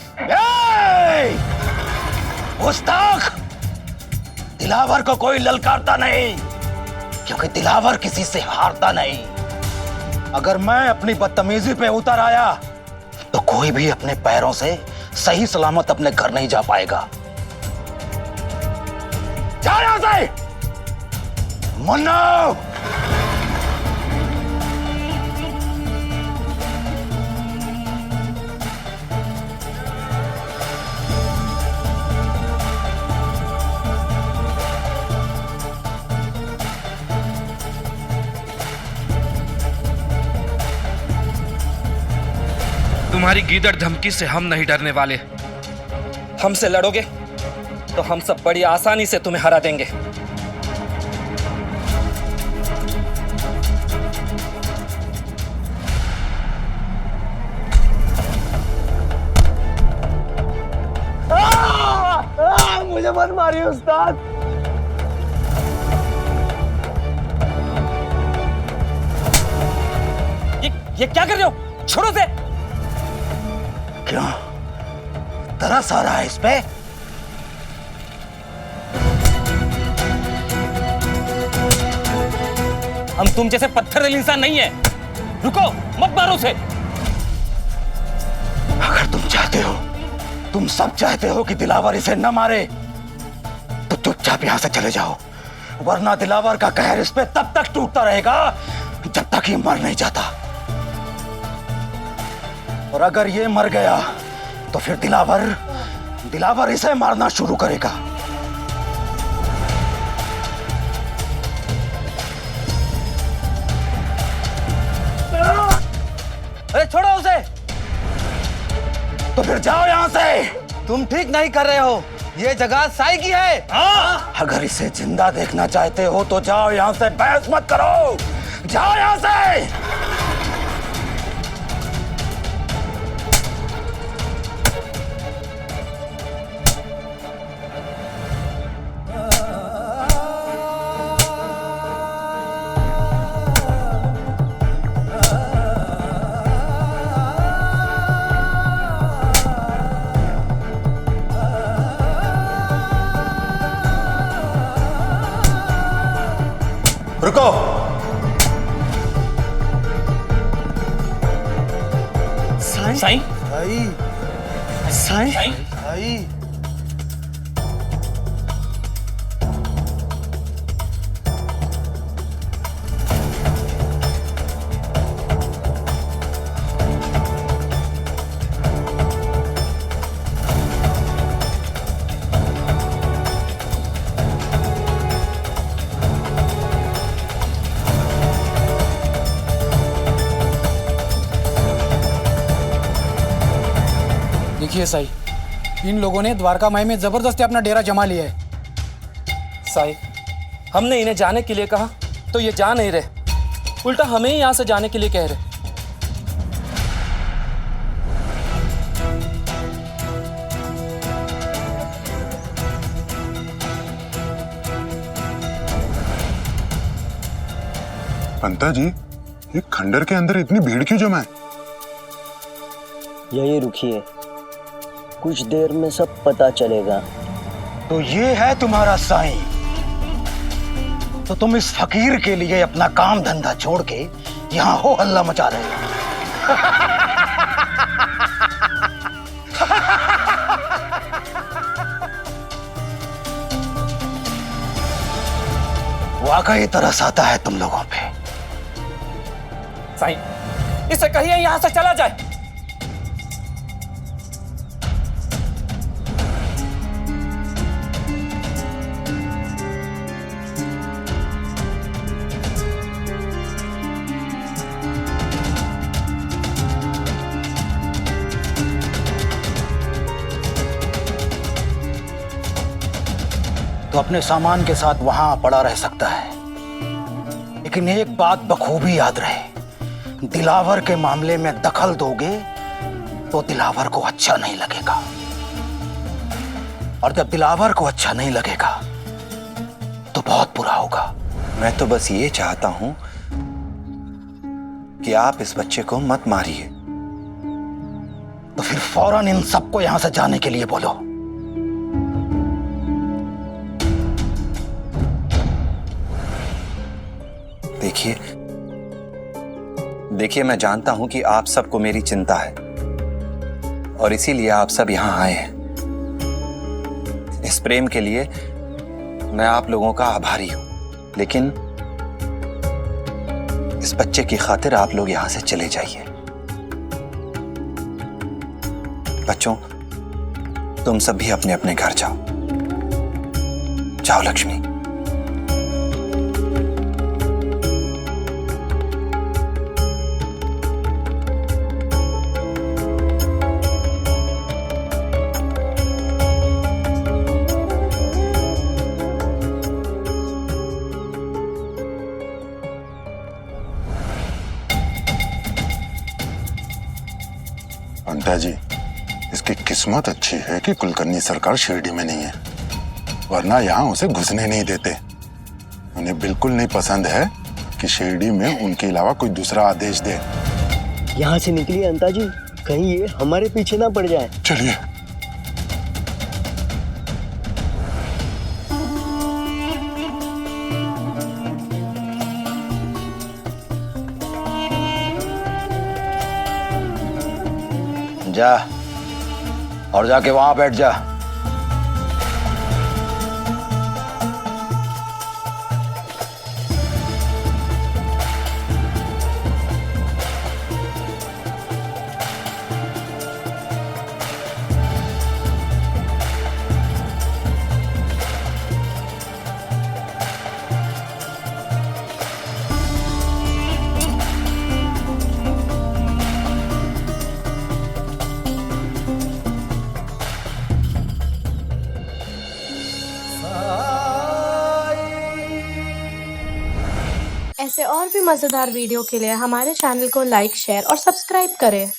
गुस्ताख! दिलावर को कोई ललकारता नहीं, क्योंकि दिलावर किसी से हारता नहीं। अगर मैं अपनी बदतमीजी पे उतर आया तो कोई भी अपने पैरों से सही सलामत अपने घर नहीं जा पाएगा। जा यहां से! मुन्ना! तुम्हारी गीदड़ धमकी से हम नहीं डरने वाले। हमसे लड़ोगे तो हम सब बड़ी आसानी से तुम्हें हरा देंगे। मुझे मत मारिए उस्ताद। ये क्या कर रहे हो? छोड़ो से। क्यों तरस आ रहा है इस पे? हम तुम जैसे पत्थर इंसान नहीं है। रुको, मत मारो उसे। अगर तुम चाहते हो, तुम सब चाहते हो कि दिलावर इसे न मारे, तो चुपचाप यहां से चले जाओ, वरना दिलावर का कहर इस पे तब तक टूटता रहेगा जब तक ये मर नहीं जाता। और अगर ये मर गया तो फिर दिलावर इसे मारना शुरू करेगा। अरे छोड़ो उसे। तो फिर जाओ यहां से। तुम ठीक नहीं कर रहे हो, ये जगह साई की है। अगर इसे जिंदा देखना चाहते हो तो जाओ यहां से, बहस मत करो। जाओ यहां से। रुको। साईं? साईं? साईं? साईं? देखिए साई, इन लोगों ने द्वारका माई में जबरदस्ती अपना डेरा जमा लिया है। साई, हमने इन्हें जाने के लिए कहा तो ये जा नहीं रहे, उल्टा हमें ही यहाँ से जाने के लिए कह रहे। पंता जी, ये खंडर के अंदर इतनी भीड़ क्यों जमा है? यही रुकिए, कुछ देर में सब पता चलेगा। तो ये है तुम्हारा साईं, तो तुम इस फकीर के लिए अपना काम धंधा छोड़ के यहाँ हो हल्ला मचा रहे हो। वाकई तरस आता है तुम लोगों पे। साईं, इसे कहिए यहाँ से चला जाए। तो अपने सामान के साथ वहां पड़ा रह सकता है, लेकिन एक बात बखूबी याद रहे, दिलावर के मामले में दखल दोगे तो दिलावर को अच्छा नहीं लगेगा, और जब दिलावर को अच्छा नहीं लगेगा तो बहुत बुरा होगा। मैं तो बस ये चाहता हूं कि आप इस बच्चे को मत मारिए। तो फिर फौरन इन सबको यहां से जाने के लिए बोलो। देखिए, मैं जानता हूं कि आप सबको मेरी चिंता है और इसीलिए आप सब यहां आए हैं। इस प्रेम के लिए मैं आप लोगों का आभारी हूं, लेकिन इस बच्चे की खातिर आप लोग यहां से चले जाइए। बच्चों, तुम सब भी अपने अपने घर जाओ। जाओ लक्ष्मी। पंता जी, इसकी किस्मत अच्छी है कि कुलकर्णी सरकार शिरडी में नहीं है, वरना यहाँ उसे घुसने नहीं देते। उन्हें बिल्कुल नहीं पसंद है कि शिरडी में उनके अलावा कोई दूसरा आदेश दे। यहाँ से निकलिए अंता जी, कहीं ये हमारे पीछे ना पड़ जाए। चलिए। जा और जाके वहां बैठ जा। ऐसे और भी मज़ेदार वीडियो के लिए हमारे चैनल को लाइक, शेयर और सब्सक्राइब करें।